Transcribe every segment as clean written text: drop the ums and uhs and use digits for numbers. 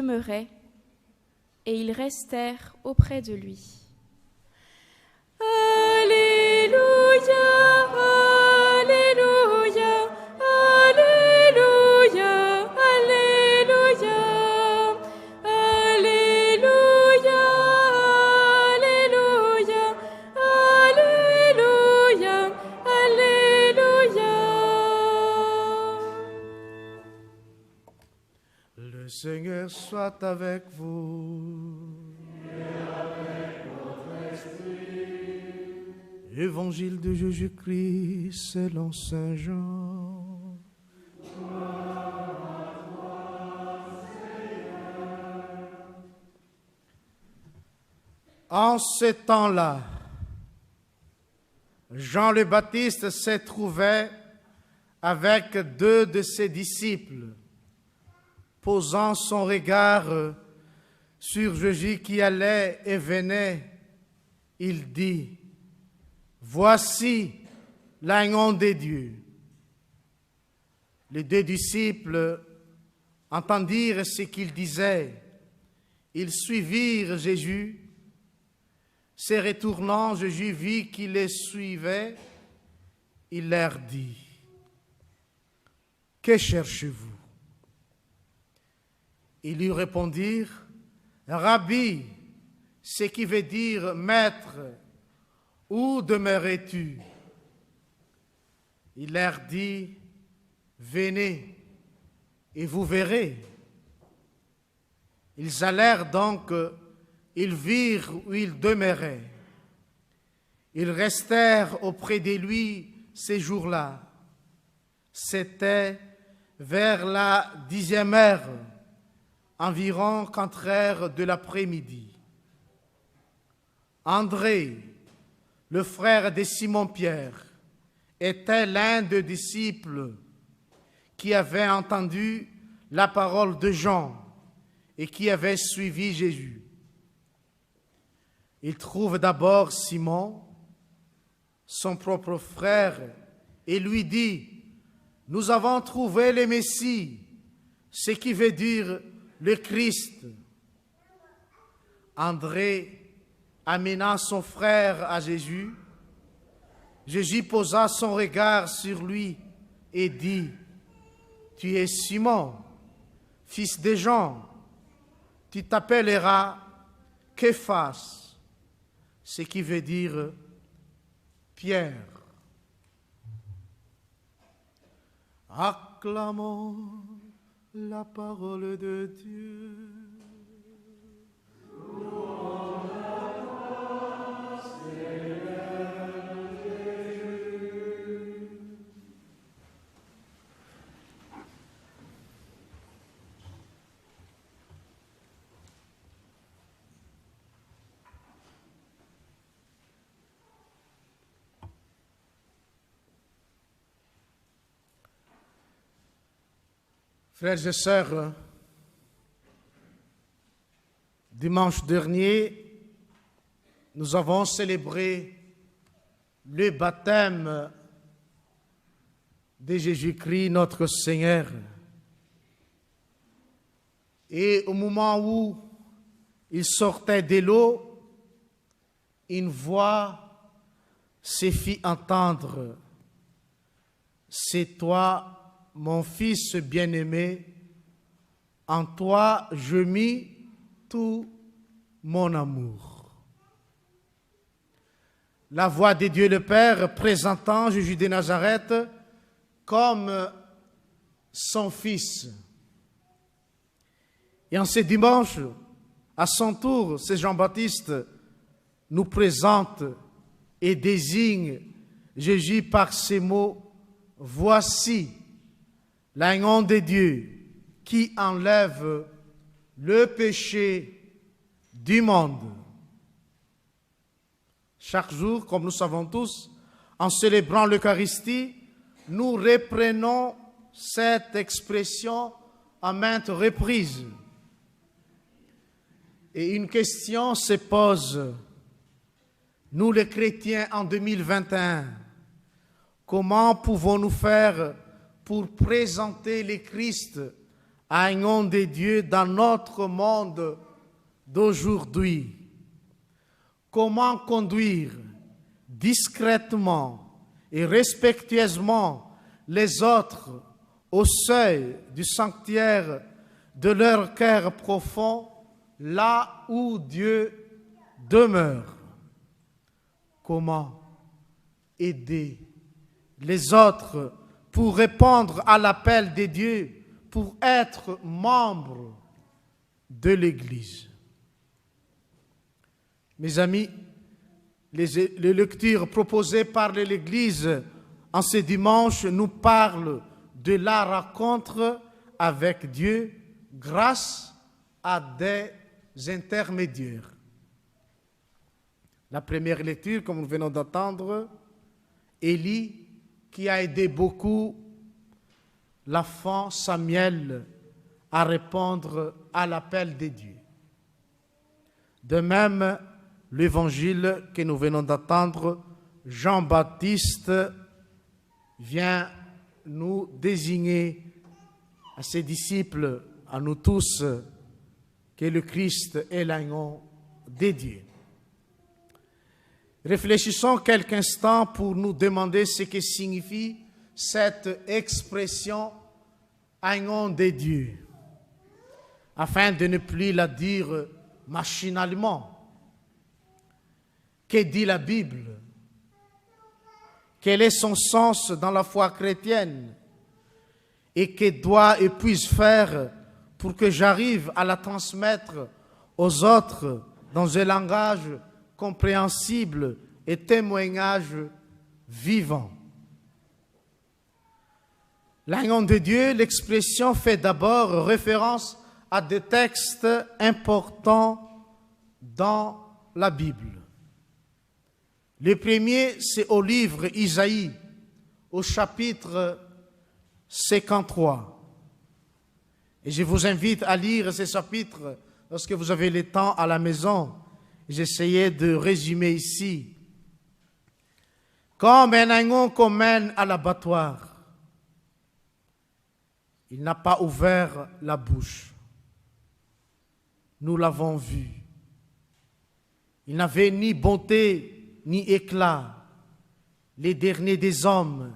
demeurait, et ils restèrent auprès de lui. Alléluia, Alléluia, Alléluia, Alléluia, Alléluia, Alléluia, Alléluia, Alléluia. Le Seigneur soit avec vous. Évangile de Jésus-Christ selon Saint Jean. En ce temps-là, Jean le Baptiste s'est trouvé avec 2 de ses disciples, posant son regard sur Jésus qui allait et venait. Il dit: Voici l'agneau de Dieu. Les 2 disciples entendirent ce qu'il disait. Ils suivirent Jésus. Se retournant, Jésus vit qu'ils les suivaient. Il leur dit: Que cherchez-vous? Ils lui répondirent: Rabbi, ce qui veut dire maître, où demeures-tu? Il leur dit: Venez et vous verrez. Ils allèrent donc, ils virent où il demeurait. Ils restèrent auprès de lui ces jours-là. C'était vers la 10e heure, environ 4 heures de l'après-midi. André, le frère de Simon-Pierre, était l'un des disciples qui avait entendu la parole de Jean et qui avait suivi Jésus. Il trouve d'abord Simon, son propre frère, et lui dit: Nous avons trouvé le Messie, ce qui veut dire le Christ. André amena son frère à Jésus. Jésus posa son regard sur lui et dit: Tu es Simon, fils de Jean. Tu t'appelleras Képhas, ce qui veut dire Pierre. Acclamons la parole de Dieu. Frères et sœurs, dimanche dernier, nous avons célébré le baptême de Jésus-Christ, notre Seigneur. Et au moment où il sortait de l'eau, une voix se fit entendre: C'est toi, mon fils bien-aimé, en toi je mis tout mon amour. La voix de Dieu le Père présentant Jésus de Nazareth comme son fils. Et en ce dimanche, à son tour, c'est Jean-Baptiste nous présente et désigne Jésus par ces mots: Voici l'agneau de Dieu qui enlève le péché du monde. Chaque jour, comme nous savons tous, en célébrant l'Eucharistie, nous reprenons cette expression à maintes reprises. Et une question se pose: nous les chrétiens en 2021, comment pouvons-nous faire pour présenter le Christ agneau de Dieu dans notre monde d'aujourd'hui. Comment conduire discrètement et respectueusement les autres au seuil du sanctuaire de leur cœur profond, là où Dieu demeure. Comment aider les autres pour répondre à l'appel de Dieu, pour être membre de l'Église. Mes amis, les lectures proposées par l'Église en ce dimanche nous parlent de la rencontre avec Dieu grâce à des intermédiaires. La première lecture, comme nous venons d'entendre, Élie, qui a aidé beaucoup l'enfant Samuel à répondre à l'appel de Dieu. De même, l'évangile que nous venons d'entendre, Jean-Baptiste vient nous désigner à ses disciples, à nous tous, que le Christ est l'agneau de Dieu. Réfléchissons quelques instants pour nous demander ce que signifie cette expression « agneau de Dieu », afin de ne plus la dire machinalement. Que dit la Bible? Quel est son sens dans la foi chrétienne? Et que dois et puis-je faire pour que j'arrive à la transmettre aux autres dans un langage compréhensible et témoignage vivant? L'agneau de Dieu, l'expression fait d'abord référence à des textes importants dans la Bible. Le premier, c'est au livre Isaïe, au chapitre 53. Et je vous invite à lire ce chapitre lorsque vous avez le temps à la maison. J'essayais de résumer ici. Comme un agneau qu'on mène à l'abattoir, il n'a pas ouvert la bouche. Nous l'avons vu. Il n'avait ni bonté ni éclat, les derniers des hommes,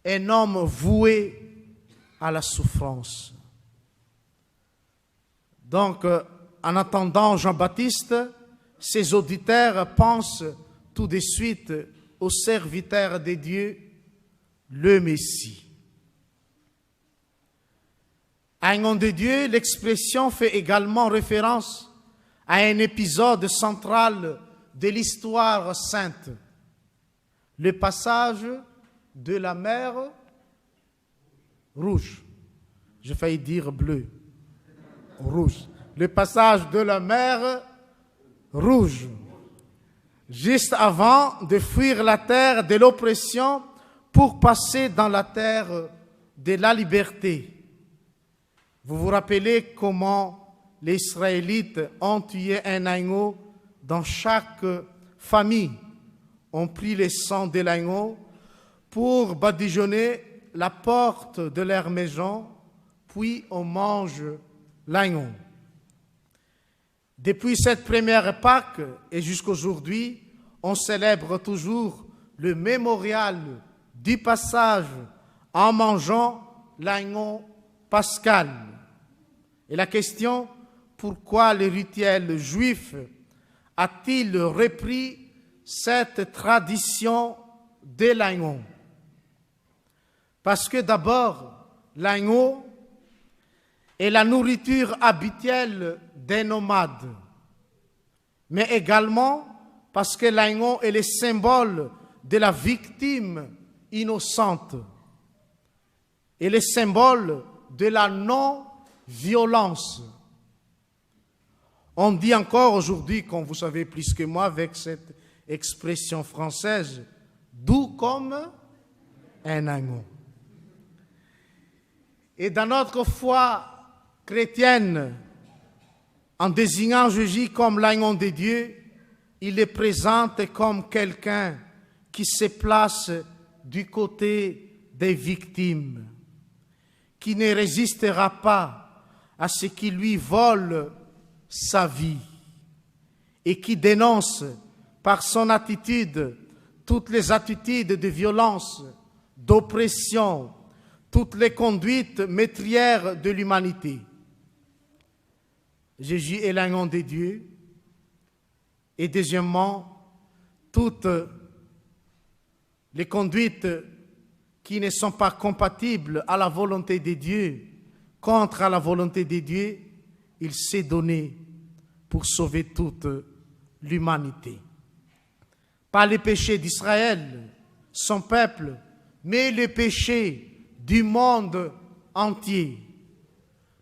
un homme voué à la souffrance. Donc, en attendant Jean-Baptiste, ses auditeurs pensent tout de suite au serviteur de Dieu, le Messie. Agneau de Dieu, l'expression fait également référence à un épisode central de l'histoire sainte, le passage de la mer Rouge. J'ai failli dire bleu. Rouge. Le passage de la mer Rouge. Juste avant de fuir la terre de l'oppression pour passer dans la terre de la liberté. Vous vous rappelez comment les Israélites ont tué un agneau dans chaque famille. On prit le sang de l'agneau pour badigeonner la porte de leur maison, puis on mange l'agneau. Depuis cette première Pâque et jusqu'aujourd'hui, on célèbre toujours le mémorial du passage en mangeant l'agneau pascal. Et la question, pourquoi le rituel juif a-t-il repris cette tradition de l'agneau? Parce que d'abord, l'agneau est la nourriture habituelle des nomades, mais également parce que l'agneau est le symbole de la victime innocente et le symbole de la non-violence. On dit encore aujourd'hui, comme vous savez plus que moi, avec cette expression française, doux comme un agneau. Et dans notre foi chrétienne, en désignant Jésus comme l'agneau de Dieu, il est présente comme quelqu'un qui se place du côté des victimes, qui ne résistera pas à ce qui lui vole sa vie et qui dénonce par son attitude toutes les attitudes de violence, d'oppression, toutes les conduites meurtrières de l'humanité. Jésus est l'agneau de Dieu. Et deuxièmement, toutes les conduites qui ne sont pas compatibles à la volonté de Dieu, contre à la volonté de Dieu, il s'est donné pour sauver toute l'humanité. Pas les péchés d'Israël, son peuple, mais les péchés du monde entier.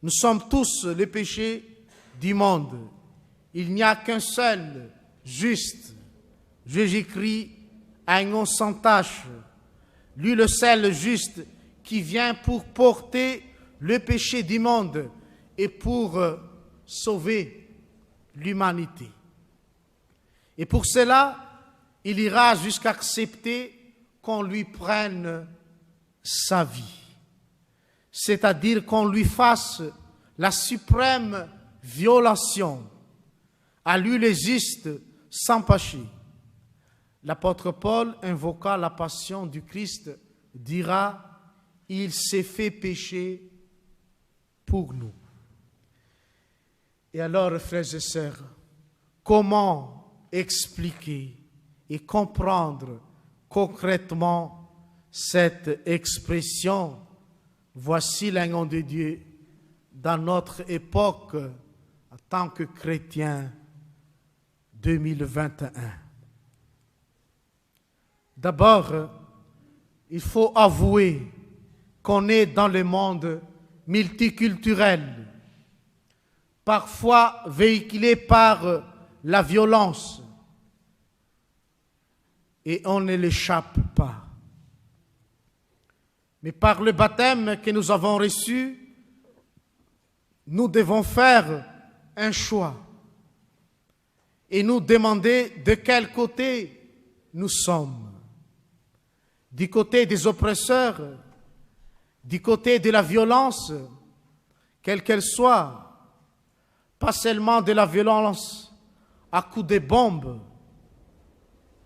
Nous sommes tous les péchés du monde. Il n'y a qu'un seul juste, Jésus-Christ, agneau sans tache, lui le seul juste qui vient pour porter le péché du monde et pour sauver l'humanité. Et pour cela, il ira jusqu'à accepter qu'on lui prenne sa vie, c'est-à-dire qu'on lui fasse la suprême violation, à lui le juste sans péché. L'apôtre Paul invoqua la passion du Christ, dira, il s'est fait pécher pour nous. Et alors, frères et sœurs, comment expliquer et comprendre concrètement cette expression « Voici l'agneau de Dieu » dans notre époque en tant que chrétien 2021. D'abord, il faut avouer qu'on est dans le monde multiculturel, parfois véhiculé par la violence, et on ne l'échappe pas. Mais par le baptême que nous avons reçu, nous devons faire un choix et nous demander de quel côté nous sommes. Du côté des oppresseurs, du côté de la violence, quelle qu'elle soit, pas seulement de la violence à coups de bombes.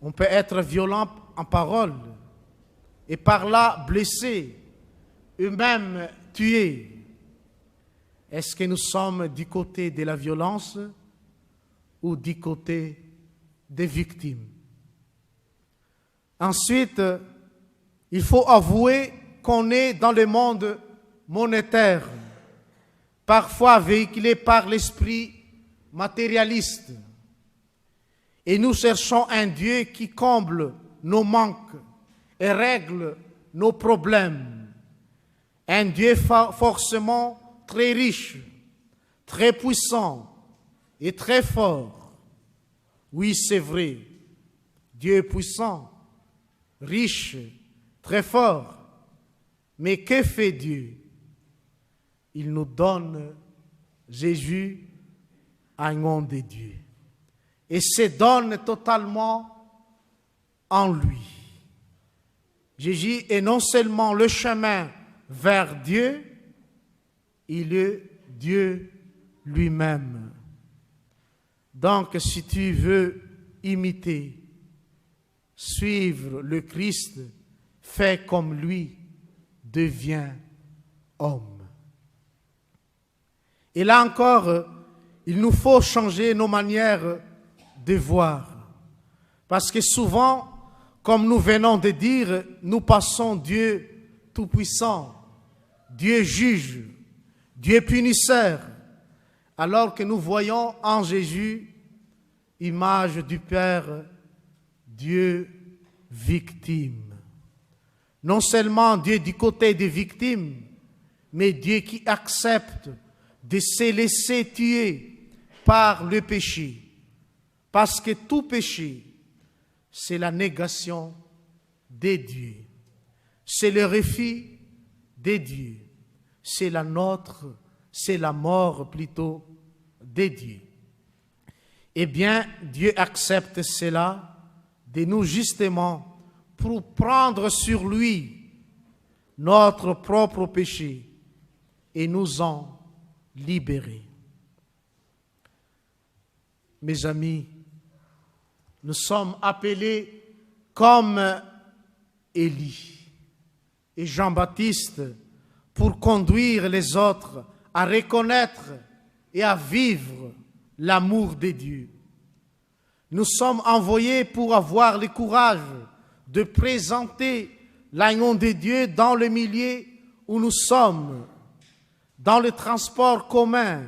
On peut être violent en parole et par là blessé, eux-mêmes tués. Est-ce que nous sommes du côté de la violence ou du côté des victimes? Ensuite, il faut avouer qu'on est dans le monde monétaire, parfois véhiculé par l'esprit matérialiste. Et nous cherchons un Dieu qui comble nos manques et règle nos problèmes. Un Dieu forcément très riche, très puissant et très fort. Oui, c'est vrai, Dieu est puissant, riche, très fort. Mais que fait Dieu? Il nous donne Jésus, agneau de Dieu, et se donne totalement en lui. Jésus est non seulement le chemin vers Dieu, il est Dieu lui-même. Donc, si tu veux imiter, suivre le Christ, fais comme lui, deviens homme. Et là encore, il nous faut changer nos manières de voir. Parce que souvent, comme nous venons de dire, nous passons Dieu tout-puissant, Dieu juge, Dieu punisseur, alors que nous voyons en Jésus, image du Père, Dieu victime. Non seulement Dieu du côté des victimes, mais Dieu qui accepte de se laisser tuer par le péché. Parce que tout péché, c'est la négation de Dieu. C'est le refus de Dieu. C'est la mort plutôt de Dieu. Eh bien, Dieu accepte cela de nous justement pour prendre sur lui notre propre péché et nous en libérés. Mes amis, nous sommes appelés comme Élie et Jean-Baptiste pour conduire les autres à reconnaître et à vivre l'amour de Dieu. Nous sommes envoyés pour avoir le courage de présenter l'agneau de Dieu dans le milieu où nous sommes, dans le transport commun,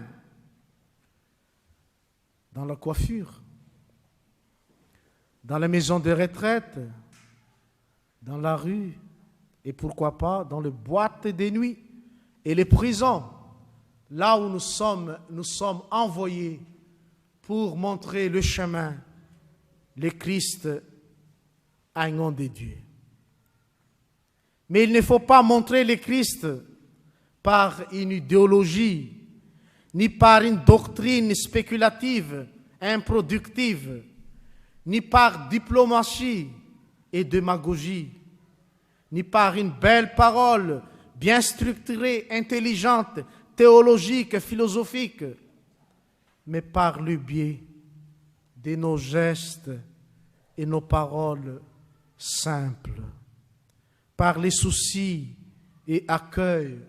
dans la coiffure, dans la maison de retraite, dans la rue et pourquoi pas dans les boîtes de nuit et les prisons, là où nous sommes envoyés pour montrer le chemin, le Christ, agneau de Dieu. Mais il ne faut pas montrer le Christ par une idéologie, ni par une doctrine spéculative, improductive, ni par diplomatie et démagogie, ni par une belle parole bien structurée, intelligente, théologique, philosophique, mais par le biais de nos gestes et nos paroles simples, par les soucis et accueils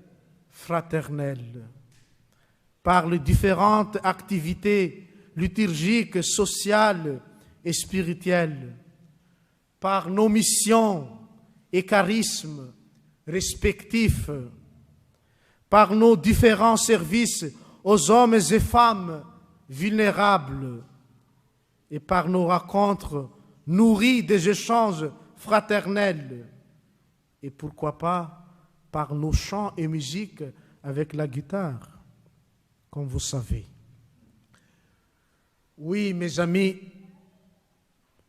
fraternels, par les différentes activités liturgiques, sociales et spirituelles, par nos missions et charismes respectifs, par nos différents services aux hommes et femmes vulnérables et par nos rencontres nourries des échanges fraternels et pourquoi pas par nos chants et musiques avec la guitare, comme vous savez. Oui, mes amis,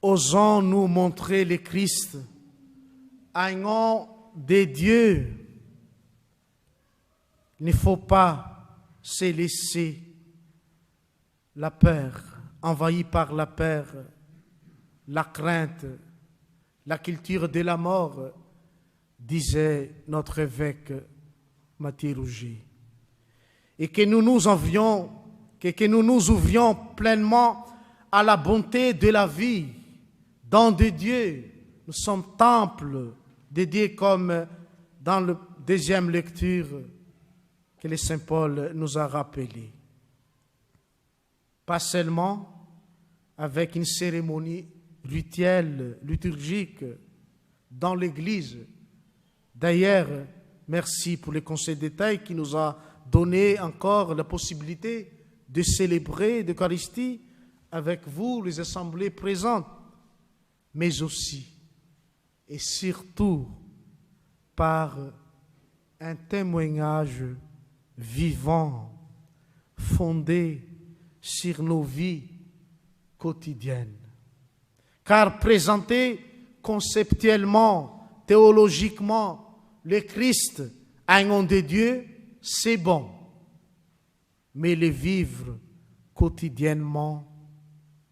osons nous montrer le Christ, agneau de Dieu. Il ne faut pas se laisser la peur, envahi par la peur, la crainte, la culture de la mort, disait notre évêque Mathieu Rouget. Et que nous nous ouvrions pleinement à la bonté de la vie, don de Dieu. Nous sommes temples de Dieu comme dans la deuxième lecture que le Saint Paul nous a rappelé. Pas seulement avec une cérémonie rituelle, liturgique dans l'Église. D'ailleurs, merci pour le Conseil d'État qui nous a donné encore la possibilité de célébrer l'Eucharistie avec vous, les assemblées présentes, mais aussi et surtout par un témoignage vivant, fondé sur nos vies quotidiennes. Car présenter conceptuellement, théologiquement, le Christ, agneau de Dieu, c'est bon. Mais le vivre quotidiennement,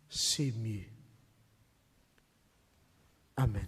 c'est mieux. Amen.